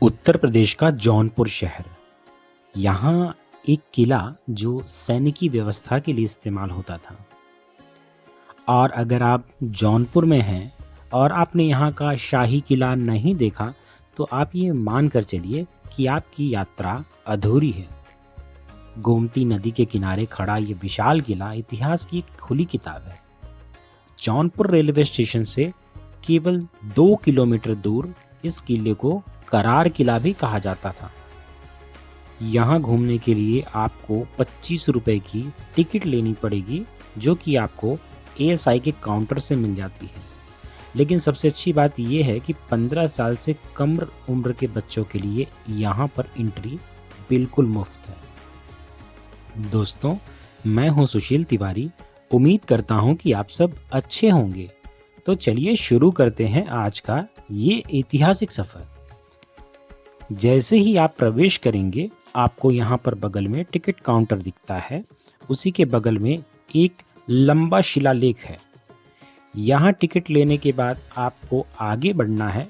उत्तर प्रदेश का जौनपुर शहर। यहाँ एक किला जो सैनिकी व्यवस्था के लिए इस्तेमाल होता था। और अगर आप जौनपुर में हैं और आपने यहाँ का शाही किला नहीं देखा तो आप ये मान कर चलिए कि आपकी यात्रा अधूरी है। गोमती नदी के किनारे खड़ा ये विशाल किला इतिहास की एक खुली किताब है। जौनपुर रेलवे स्टेशन से केवल 2 किलोमीटर दूर इस किले को करार किला भी कहा जाता था। यहाँ घूमने के लिए आपको 25 रुपए की टिकट लेनी पड़ेगी, जो कि आपको एएसआई के काउंटर से मिल जाती है। लेकिन सबसे अच्छी बात यह है कि 15 साल से कम उम्र के बच्चों के लिए यहाँ पर एंट्री बिल्कुल मुफ्त है। दोस्तों, मैं हूँ सुशील तिवारी। उम्मीद करता हूँ कि आप सब अच्छे होंगे। तो चलिए शुरू करते हैं आज का ये ऐतिहासिक सफर। जैसे ही आप प्रवेश करेंगे, आपको यहाँ पर बगल में टिकट काउंटर दिखता है। उसी के बगल में एक लंबा शिलालेख है। यहाँ टिकट लेने के बाद आपको आगे बढ़ना है।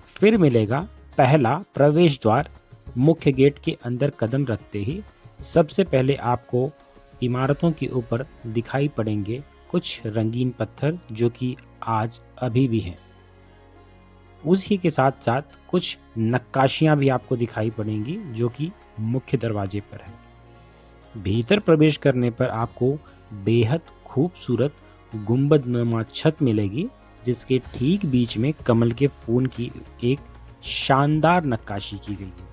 फिर मिलेगा पहला प्रवेश द्वार। मुख्य गेट के अंदर कदम रखते ही सबसे पहले आपको इमारतों के ऊपर दिखाई पड़ेंगे कुछ रंगीन पत्थर, जो कि आज अभी भी हैं। उसी के साथ साथ कुछ नक्काशियां भी आपको दिखाई पड़ेंगी, जो कि मुख्य दरवाजे पर है। भीतर प्रवेश करने पर आपको बेहद खूबसूरत गुंबदनुमा छत मिलेगी, जिसके ठीक बीच में कमल के फूल की एक शानदार नक्काशी की गई है।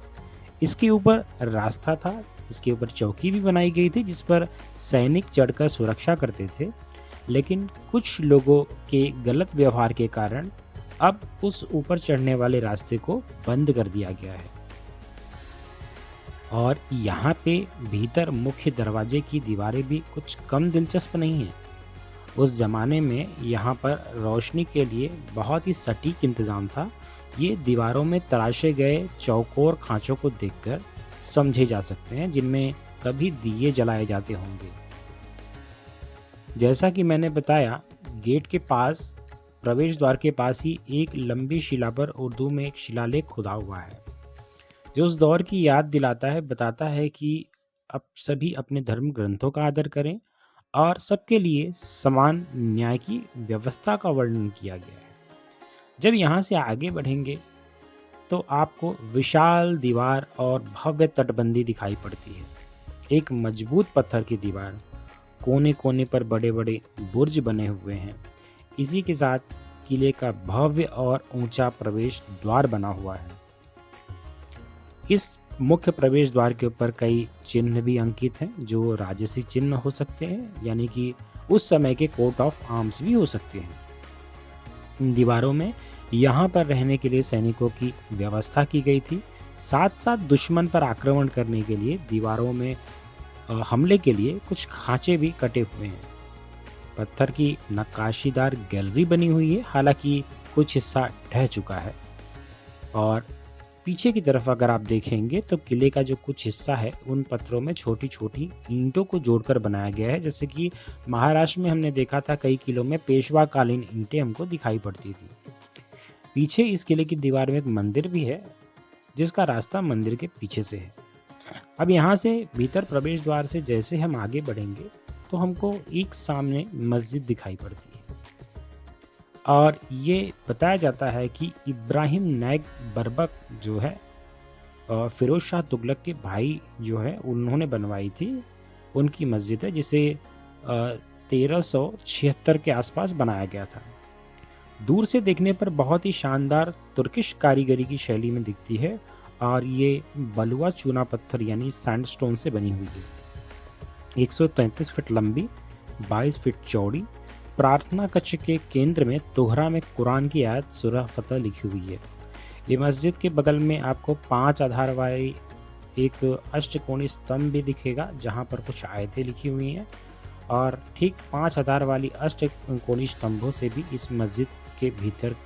इसके ऊपर रास्ता था, इसके ऊपर चौकी भी बनाई गई थी, जिस पर सैनिक चढ़कर सुरक्षा करते थे। लेकिन कुछ लोगों के गलत व्यवहार के कारण अब उस ऊपर चढ़ने वाले रास्ते को बंद कर दिया गया है। और यहाँ पे भीतर मुख्य दरवाजे की दीवारें भी कुछ कम दिलचस्प नहीं हैं। उस जमाने में यहाँ पर रोशनी के लिए बहुत ही सटीक इंतजाम था। ये दीवारों में तराशे गए चौकोर खांचों को देखकर समझे जा सकते हैं, जिनमें कभी दिए जलाए जाते होंगे। जैसा कि मैंने बताया, गेट के पास, प्रवेश द्वार के पास ही एक लंबी शिला पर उर्दू में एक शिलालेख खुदा हुआ है, जो उस दौर की याद दिलाता है। बताता है कि अब सभी अपने धर्म ग्रंथों का आदर करें और सबके लिए समान न्याय की व्यवस्था का वर्णन किया गया है। जब यहाँ से आगे बढ़ेंगे तो आपको विशाल दीवार और भव्य तटबंदी दिखाई पड़ती है। एक मजबूत पत्थर की दीवार, कोने कोने पर बड़े बड़े बुर्ज बने हुए हैं। इसी के साथ किले का भव्य और ऊंचा प्रवेश द्वार बना हुआ है। इस मुख्य प्रवेश द्वार के ऊपर कई चिन्ह भी अंकित हैं, जो राजसी चिन्ह हो सकते हैं, यानी कि उस समय के कोट ऑफ आर्म्स भी हो सकते हैं। इन दीवारों में यहाँ पर रहने के लिए सैनिकों की व्यवस्था की गई थी। साथ साथ दुश्मन पर आक्रमण करने के लिए दीवारों में हमले के लिए कुछ खांचे भी कटे हुए हैं। पत्थर की नक्काशीदार गैलरी बनी हुई है, हालांकि कुछ हिस्सा ढह चुका है। और पीछे की तरफ अगर आप देखेंगे तो किले का जो कुछ हिस्सा है, उन पत्थरों में छोटी छोटी ईंटों को जोड़कर बनाया गया है। जैसे कि महाराष्ट्र में हमने देखा था, कई किलों में पेशवा कालीन ईंटें हमको दिखाई पड़ती थी। पीछे इस किले की दीवार में एक मंदिर भी है, जिसका रास्ता मंदिर के पीछे से है। अब यहाँ से भीतर प्रवेश द्वार से जैसे हम आगे बढ़ेंगे तो हमको एक सामने मस्जिद दिखाई पड़ती है। और ये बताया जाता है कि इब्राहिम नैग बरबक जो है, फिरोज शाह तुगलक के भाई जो है, उन्होंने बनवाई थी। उनकी मस्जिद है, जिसे 1376 के आसपास बनाया गया था। दूर से देखने पर बहुत ही शानदार तुर्किश कारीगरी की शैली में दिखती है। और ये बलुआ चूना पत्थर यानी सैंडस्टोन से बनी हुई है। 133 फीट लंबी, 22 फीट चौड़ी। प्रार्थना कक्ष के केंद्र में तोहरा में कुरान की आयत सूरह फतह लिखी हुई है। ये मस्जिद के बगल में आपको 5 आधार वाली एक अष्टकोणीय स्तंभ भी दिखेगा, जहाँ पर कुछ आयतें लिखी हुई हैं। और ठीक 5 आधार वाली अष्टकोणीय स्तंभों से भी इस मस्जिद के भीतर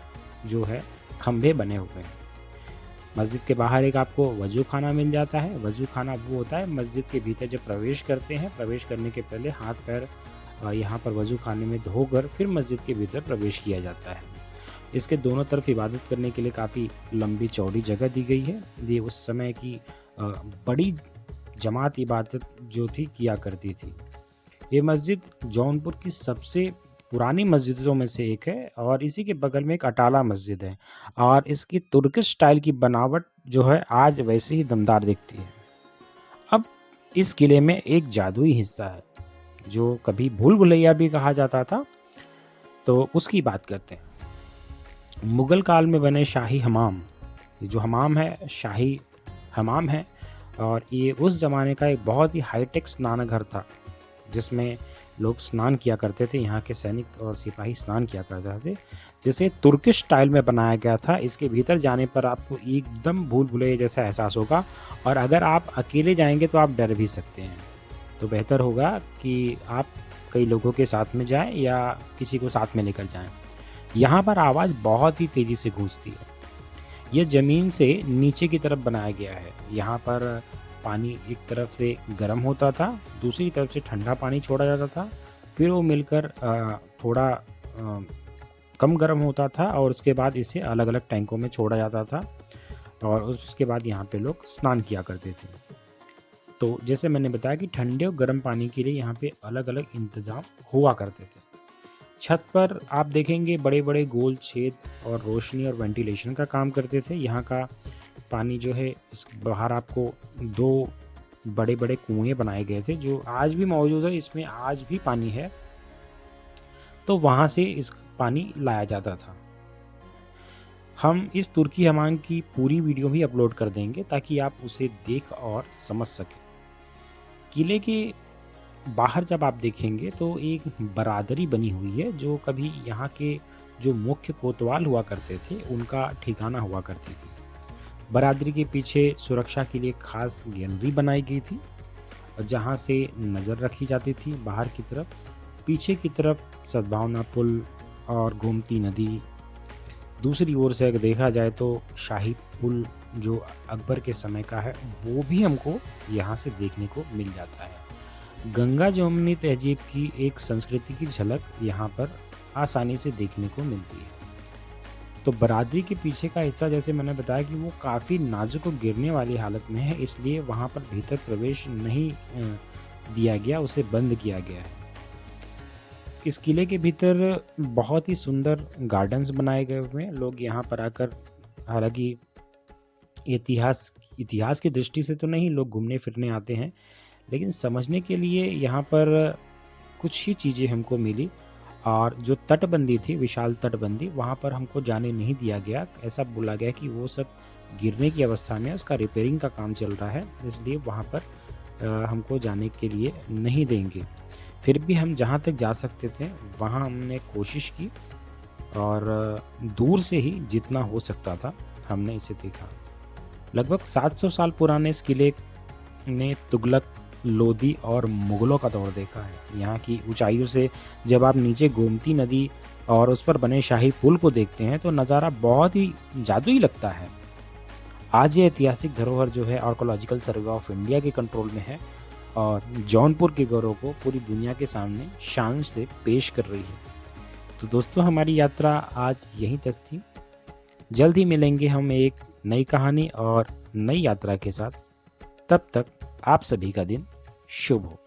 जो है खंभे बने हुए हैं। मस्जिद के बाहर एक आपको वजू खाना मिल जाता है। वजू खाना वो होता है, मस्जिद के भीतर जब प्रवेश करते हैं, प्रवेश करने के पहले हाथ पैर यहाँ पर वजू खाने में धोकर फिर मस्जिद के भीतर प्रवेश किया जाता है। इसके दोनों तरफ इबादत करने के लिए काफ़ी लंबी चौड़ी जगह दी गई है। ये उस समय की बड़ी जमात इबादत जो थी किया करती थी। ये मस्जिद जौनपुर की सबसे पुरानी मस्जिदों में से एक है और इसी के बगल में एक अटाला मस्जिद है और इसकी तुर्किश स्टाइल की बनावट जो है आज वैसे ही दमदार दिखती है। अब इस किले में एक जादुई हिस्सा है जो कभी भूल भुलैया भी कहा जाता था, तो उसकी बात करते हैं। मुगल काल में बने शाही हमाम, ये जो हमाम है शाही हमाम है और ये उस ज़माने का एक बहुत ही हाईटेक स्नानघर था जिसमें लोग स्नान किया करते थे। यहाँ के सैनिक और सिपाही स्नान किया करते थे, जिसे तुर्किश स्टाइल में बनाया गया था। इसके भीतर जाने पर आपको एकदम भूल भुलैया जैसा एहसास होगा और अगर आप अकेले जाएंगे तो आप डर भी सकते हैं। तो बेहतर होगा कि आप कई लोगों के साथ में जाएं या किसी को साथ में लेकर जाएं। यहाँ पर आवाज़ बहुत ही तेज़ी से गूंजती है। यह ज़मीन से नीचे की तरफ बनाया गया है। यहाँ पर पानी एक तरफ से गर्म होता था, दूसरी तरफ से ठंडा पानी छोड़ा जाता था, फिर वो मिलकर थोड़ा कम गर्म होता था और उसके बाद इसे अलग अलग टैंकों में छोड़ा जाता था और उसके बाद यहाँ पे लोग स्नान किया करते थे। तो जैसे मैंने बताया कि ठंडे और गर्म पानी के लिए यहाँ पे अलग अलग इंतज़ाम हुआ करते थे। छत पर आप देखेंगे बड़े बड़े गोल छेद और रोशनी और वेंटिलेशन का काम करते थे। यहाँ का पानी जो है इस बाहर आपको 2 बड़े बड़े कुएं बनाए गए थे जो आज भी मौजूद है। इसमें आज भी पानी है, तो वहाँ से इस पानी लाया जाता था। हम इस तुर्की हमाम की पूरी वीडियो भी अपलोड कर देंगे ताकि आप उसे देख और समझ सकें। किले के बाहर जब आप देखेंगे तो एक बरादरी बनी हुई है जो कभी यहाँ के जो मुख्य कोतवाल हुआ करते थे उनका ठिकाना हुआ करती थी। बरादरी के पीछे सुरक्षा के लिए खास गैलरी बनाई गई थी जहाँ से नज़र रखी जाती थी बाहर की तरफ। पीछे की तरफ सद्भावना पुल और गोमती नदी, दूसरी ओर से अगर देखा जाए तो शाही पुल जो अकबर के समय का है वो भी हमको यहाँ से देखने को मिल जाता है। गंगा जमुनी तहजीब की एक संस्कृति की झलक यहाँ पर आसानी से देखने को मिलती है। तो बरादरी के पीछे का हिस्सा जैसे मैंने बताया कि वो काफ़ी नाजुक और गिरने वाली हालत में है, इसलिए वहाँ पर भीतर प्रवेश नहीं दिया गया, उसे बंद किया गया है। इस किले के भीतर बहुत ही सुंदर गार्डन्स बनाए गए हुए हैं। लोग यहाँ पर आकर, हालांकि इतिहास की दृष्टि से तो नहीं, लोग घूमने फिरने आते हैं, लेकिन समझने के लिए यहाँ पर कुछ ही चीज़ें हमको मिली। और जो तटबंदी थी, विशाल तटबंदी, वहाँ पर हमको जाने नहीं दिया गया। ऐसा बोला गया कि वो सब गिरने की अवस्था में है, उसका रिपेयरिंग का काम चल रहा है, इसलिए वहाँ पर हमको जाने के लिए नहीं देंगे। फिर भी हम जहाँ तक जा सकते थे वहाँ हमने कोशिश की और दूर से ही जितना हो सकता था हमने इसे देखा। लगभग 700 साल पुराने इस किले ने तुगलक, लोदी और मुगलों का दौर देखा है। यहाँ की ऊंचाइयों से जब आप नीचे गोमती नदी और उस पर बने शाही पुल को देखते हैं तो नज़ारा बहुत ही जादुई लगता है। आज ये ऐतिहासिक धरोहर जो है आर्कोलॉजिकल सर्वे ऑफ इंडिया के कंट्रोल में है और जौनपुर के गौरव को पूरी दुनिया के सामने शान से पेश कर रही है। तो दोस्तों, हमारी यात्रा आज यहीं तक थी। जल्द ही मिलेंगे हम एक नई कहानी और नई यात्रा के साथ। तब तक आप सभी का दिन शुभ हो।